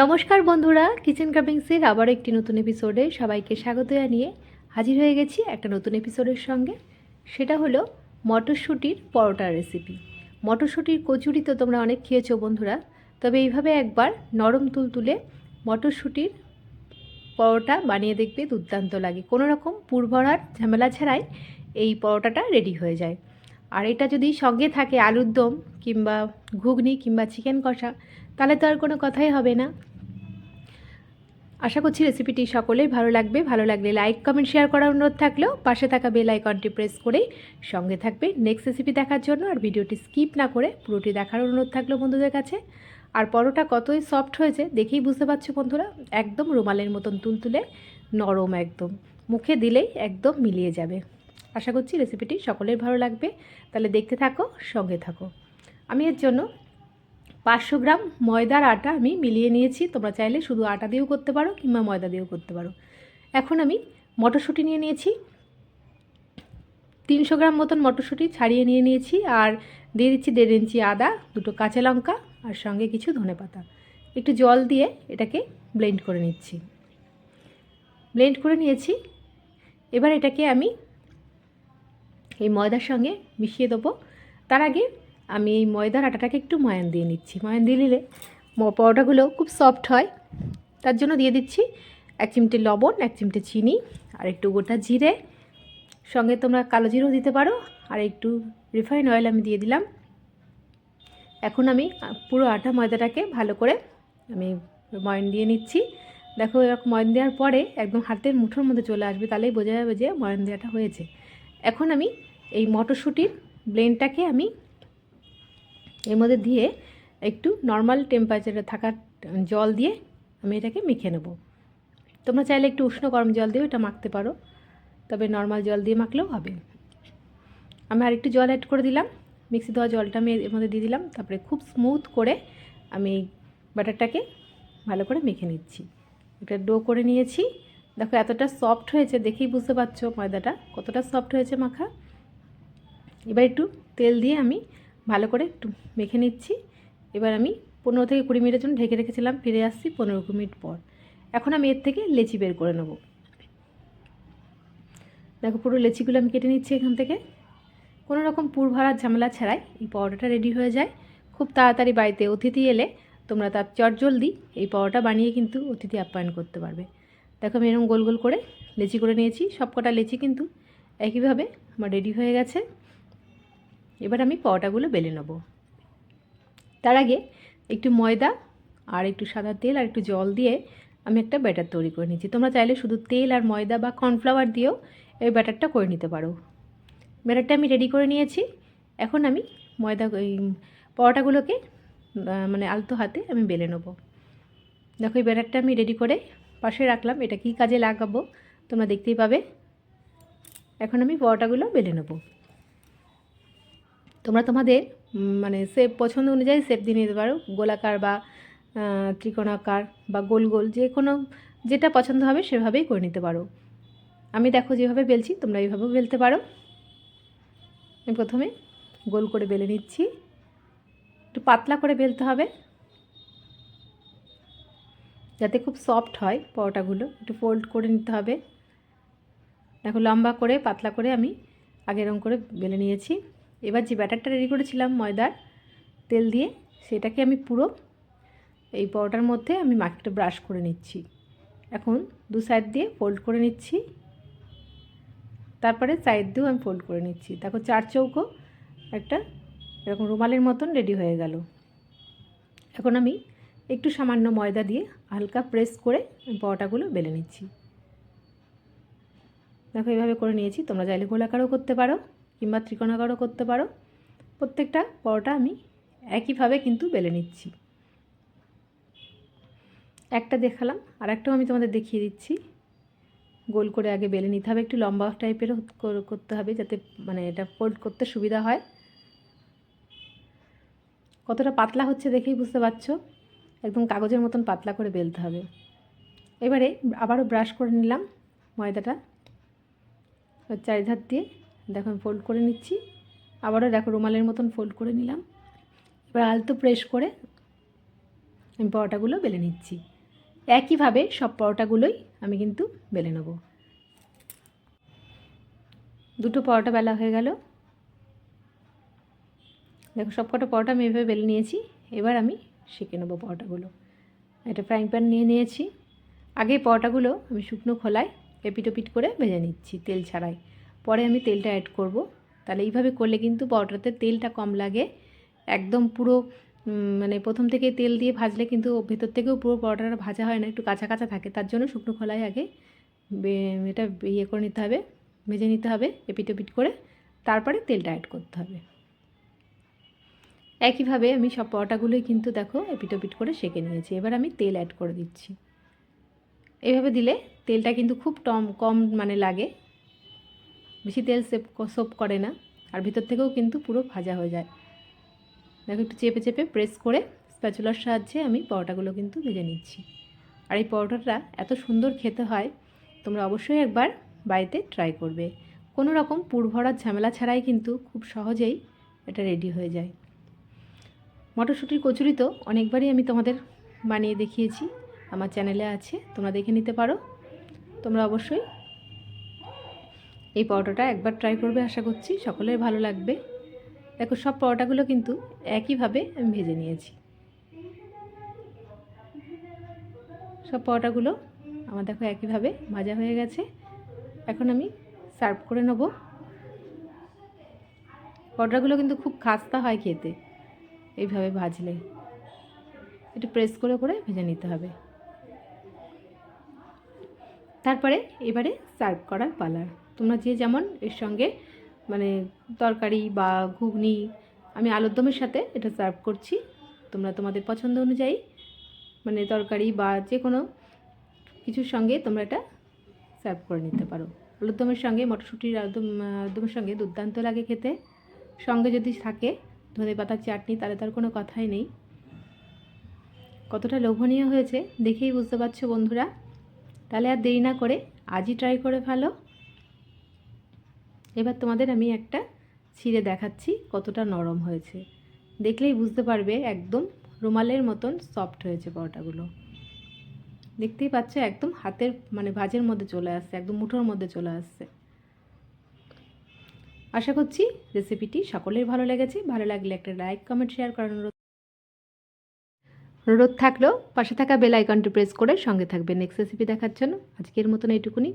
নমস্কার বন্ধুরা, কিচেন কাপিংসের আবারও একটি নতুন এপিসোডে সবাইকে স্বাগত জানিয়ে হাজির হয়ে গেছি একটা নতুন এপিসোডের সঙ্গে। সেটা হলো মটরশুঁটির পরোটা রেসিপি। মটরশুঁটির কচুরি তো তোমরা অনেক খেয়েছো বন্ধুরা, তবে এইভাবে একবার নরম তুলতুলে মটরশুঁটির পরোটা বানিয়ে দেখবে, দুর্দান্ত লাগে। কোনো রকম পুর ভরার ঝামেলা ছাড়াই এই পরোটাটা রেডি হয়ে যায়। আর এটা যদি সঙ্গে থাকে আলুর দম কিংবা ঘুগনি কিংবা চিকেন কষা, তাহলে তো আর কোনো কথাই হবে না। আশা করছি রেসিপিটি সকলেই ভালো লাগবে। ভালো লাগলে লাইক কমেন্ট শেয়ার করার অনুরোধ থাকলেও পাশে থাকা বেল আইকনটি প্রেস করেই সঙ্গে থাকবে নেক্সট রেসিপি দেখার জন্য। আর ভিডিওটি স্কিপ না করে পুরোটি দেখার অনুরোধ থাকলো বন্ধুদের কাছে। আর পরোটা কতই সফট হয়েছে দেখেই বুঝতে পারছো বন্ধুরা, একদম রুমালের মতন তুলতুলে নরম, একদম মুখে দিলেই একদম মিলিয়ে যাবে। আশা করছি রেসিপিটি সকলের ভালো লাগবে, তাহলে দেখতে থাকো, সঙ্গে থাকো। আমি এর জন্য 500 গ্রাম ময়দার আটা আমি মিলিয়ে নিয়েছি। তোমরা চাইলে শুধু আটা দিয়েও করতে পারো কিংবা ময়দা দিয়েও করতে পারো। এখন আমি মটরশুঁটি নিয়ে নিয়েছি, 300 গ্রাম মতন মটরশুঁটি ছাড়িয়ে নিয়ে নিয়েছি। আর দিয়ে দিচ্ছি 1.5 ইঞ্চি আদা, 2টো কাঁচা লঙ্কা আর সঙ্গে কিছু ধনেপাতা। একটু জল দিয়ে এটাকে ব্লেন্ড করে নিচ্ছি। ব্লেন্ড করে নিয়েছি। এবার এটাকে আমি এই ময়দার সঙ্গে মিশিয়ে দেবো। তার আগে আমি এই ময়দার আটাটাকে একটু ময়ান দিয়ে নিচ্ছি। ময়ান দিয়ে নিলে পরোটাগুলো খুব সফট হয়। তার জন্য দিয়ে দিচ্ছি 1 চিমটে লবণ, 1 চিমটে চিনি আর একটু গোটা জিরে, সঙ্গে তোমরা কালো জিরেও দিতে পারো, আর একটু রিফাইন অয়েল আমি দিয়ে দিলাম। এখন আমি পুরো আটা ময়দাটাকে ভালো করে আমি ময়ান দিয়ে নিচ্ছি। দেখো, এরকম ময়ান দেওয়ার পরে একদম হাতের মুঠোর মধ্যে চলে আসবে, তাহলেই বোঝা যাবে যে ময়ান দেওয়াটা হয়েছে। এখন আমি এই মটরশুঁটির ব্লেন্ডটাকে আমি এর মধ্যে দিয়ে একটু নর্মাল টেম্পারেচারে থাকা জল দিয়ে আমি এটাকে মেখে নেব। তোমরা চাইলে একটু উষ্ণ গরম জল দিয়েও এটা মাখতে পারো, তবে নর্মাল জল দিয়ে মাখলেও হবে। আমি আর একটু জল অ্যাড করে দিলাম, মিক্সি ধোয়া জলটা আমি এর মধ্যে দিয়ে দিলাম। তারপরে খুব স্মুথ করে আমি ব্যাটারটাকে ভালো করে মেখে নিচ্ছি। এটা ডো করে নিয়েছি। দেখো এতটা সফট হয়েছে, দেখেই বুঝতে পারছো ময়দাটা কতটা সফট হয়েছে মাখা। এবার একটু তেল দিয়ে আমি ভালো করে একটু মেখে নিচ্ছি। এবার আমি 15 থেকে 20 মিনিটের জন্য ঢেকে রেখেছিলাম, ফিরে আসছি 15 মিনিট পর। এখন আমি এর থেকে লেচি বের করে নেব। দেখো পুরো লেচিগুলো আমি কেটে নিচ্ছি এখান থেকে। কোনো রকম পুর ভরার ঝামেলা ছাড়াই এই পরোটাটা রেডি হয়ে যায় খুব তাড়াতাড়ি। বাড়িতে অতিথি এলে তোমরা তার চটজলদি এই পরোটা বানিয়ে কিন্তু অতিথি আপ্যায়ন করতে পারবে। দেখো আমি এরকম গোল গোল করে লেচি করে নিয়েছি। সবকটা লেচি কিন্তু একইভাবে আমার রেডি হয়ে গেছে। এবার আমি পরোটাগুলো বেলে নেব। তার আগে একটু ময়দা আর একটু সাদা তেল আর একটু জল দিয়ে আমি একটা ব্যাটার তৈরি করে নিচ্ছি। তোমরা চাইলে শুধু তেল আর ময়দা বা কর্নফ্লাওয়ার দিয়েও এই ব্যাটারটা করে নিতে পারো। ব্যাটারটা আমি রেডি করে নিয়েছি। এখন আমি এই পরোটাগুলোকে মানে আলতো হাতে আমি বেলে নেব। দেখো এই ব্যাটারটা আমি রেডি করে পাশে রাখলাম। এটা কী কাজে লাগাবো তোমরা দেখতেই পাবে। এখন আমি পরোটাগুলো বেলে নেব। তোমরা তোমাদের মানে শেপ পছন্দ অনুযায়ী শেপ দিয়ে নিতে পারো, গোলাকার বা ত্রিকোণাকার বা গোল গোল, যে কোনো যেটা পছন্দ হবে সেভাবেই করে নিতে পারো। আমি দেখো যেভাবে বেলছি তোমরা এইভাবেও বেলতে পারো। আমি প্রথমে গোল করে বেলে নিচ্ছি। একটু পাতলা করে বেলতে হবে যাতে খুব সফট হয় পরোটাগুলো। একটু ফোল্ড করে নিতে হবে। দেখো লম্বা করে পাতলা করে আমি আগে এরকম করে বেলে নিয়েছি। এবার যে ব্যাটারটা রেডি করেছিলাম ময়দার তেল দিয়ে, সেটাকে আমি পুরো এই পরোটার মধ্যে আমি মাখিটা ব্রাশ করে নিচ্ছি। এখন দু সাইড দিয়ে ফোল্ড করে নিচ্ছি, তারপরে সাইড দিয়েও আমি ফোল্ড করে নিচ্ছি। দেখো 4 চৌকো একটা এরকম রুমালের মতন রেডি হয়ে গেল। এখন আমি একটু সামান্য ময়দা দিয়ে হালকা প্রেস করে পরোটাগুলো বেলে নিচ্ছি। দেখো এইভাবে করে নিয়েছি। তোমরা চাইলে গোলাকারও করতে পারো কিংবা ত্রিকোণাকারও করতে পারো। প্রত্যেকটা পরোটা আমি একইভাবে কিন্তু বেলে নিচ্ছি। একটা দেখালাম, আর একটাও আমি তোমাদের দেখিয়ে দিচ্ছি। গোল করে আগে বেলে নিতে হবে, একটু লম্বা টাইপেরও করতে হবে যাতে মানে এটা ফোল্ড করতে সুবিধা হয়। কতটা পাতলা হচ্ছে দেখেই বুঝতে পারছো, একদম কাগজের মতন পাতলা করে বেলতে হবে। এবারে আবারও ব্রাশ করে নিলাম ময়দাটা চারিধার দিয়ে। দেখো আমি ফোল্ড করে নিচ্ছি। আবারও দেখো রুমালের মতন ফোল্ড করে নিলাম। এবার আলতো প্রেস করে আমি পরোটাগুলো বেলে নিচ্ছি। একইভাবে সব পরোটাগুলোই আমি কিন্তু বেলে নেব। দুটো পরোটা বেলা হয়ে গেল। দেখো সব কটা পরোটা আমি এভাবে বেলে নিয়েছি। এবার আমি সেঁকে নেবো পরোটাগুলো। একটা ফ্রাইং প্যান নিয়ে নিয়েছি। আগে পরোটাগুলো আমি শুকনো খোলায় এপিটোপিট করে ভেজে নিচ্ছি তেল ছাড়াই। পরে আমি তেলটা অ্যাড করব। তাহলে এইভাবে করলে কিন্তু পরোটাতে তেলটা কম লাগে। একদম পুরো মানে প্রথম থেকে তেল দিয়ে ভাজলে কিন্তু ভেতর থেকেও পুরো পরোটাটা ভাজা হয় না, একটু কাঁচা কাঁচা থাকে। তার জন্য শুকনো খোলায় আগে এটা ইয়ে করে নিতে হবে, ভেজে নিতে হবে এপিটোপিট করে, তারপরে তেলটা অ্যাড করতে হবে। একইভাবে আমি সব পরোটাগুলোই কিন্তু দেখো এপিটোপিট করে সেঁকে নিয়েছি। এবার আমি তেল অ্যাড করে দিচ্ছি। এইভাবে দিলে তেলটা কিন্তু খুব কম মানে লাগে, বেশি তেল সোপ করে না, আর ভিতর থেকেও কিন্তু পুরো ভাজা হয়ে যায়। দেখো একটু চেপে চেপে প্রেস করে স্প্যাচুলার সাহায্যে আমি পরোটাগুলো কিন্তু ভেজে নিচ্ছি। আর এই পরোটাটা এত সুন্দর খেতে হয়, তোমরা অবশ্যই একবার বাড়িতে ট্রাই করবে। কোনো রকম পুর ভরার ঝামেলা ছাড়াই কিন্তু খুব সহজেই এটা রেডি হয়ে যায়। মটরশুঁটির কচুরি তো অনেকবারই আমি তোমাদের বানিয়ে দেখিয়েছি, আমার চ্যানেলে আছে, তোমরা দেখে নিতে পারো। তোমরা অবশ্যই এই পরোটাটা একবার ট্রাই করবে, আশা করছি সকলের ভালো লাগবে। দেখো সব পরোটাগুলো কিন্তু একইভাবে আমি ভেজে নিয়েছি। সব পরোটাগুলো আমার দেখো একইভাবে ভাজা হয়ে গেছে। এখন আমি সার্ভ করে নেব। পরোটাগুলো কিন্তু খুব খাস্তা হয় খেতে, এইভাবে ভাজলে একটু প্রেস করে করে ভেজে নিতে হবে। তারপরে এবারে সার্ভ করার পালার। তোমরা যে যেমন এর সঙ্গে মানে তরকারি বা ঘুগনি, আমি আলুর দমের সাথে এটা সার্ভ করছি। তোমরা তোমাদের পছন্দ অনুযায়ী মানে তরকারি বা যে কোনো কিছুর সঙ্গে তোমরা এটা সার্ভ করে নিতে পারো। আলুর দমের সঙ্গে মটরশুঁটির আলুর সঙ্গে দুর্দান্ত লাগে খেতে। সঙ্গে যদি থাকে ধনেপাতার চাটনি, তাহলে তার কোনো কথাই নেই। কতটা লোভনীয় হয়েছে দেখেই বুঝতে পারছো বন্ধুরা। তাহলে আর দেরি না করে আজই ট্রাই করে ফেলো। এবার তোমাদের আমি একটা ছিঁড়ে দেখাচ্ছি কতটা নরম হয়েছে। দেখলেই বুঝতে পারবে একদম রুমালের মতন সফট হয়েছে পরোটাগুলো। দেখতেই পাচ্ছ একদম হাতের মানে ভাঁজের মধ্যে চলে আসছে, একদম মুঠোর মধ্যে চলে আসছে। আশা করছি রেসিপিটি সকলের ভালো লেগেছে। ভালো লাগলে একটা লাইক কমেন্ট শেয়ার করার অনুরোধ থাকলো। পাশে থাকা বেল আইকনটি প্রেস করে সঙ্গে থাকবে নেক্সট রেসিপি দেখার জন্য। আজকের মতন এইটুকুনি।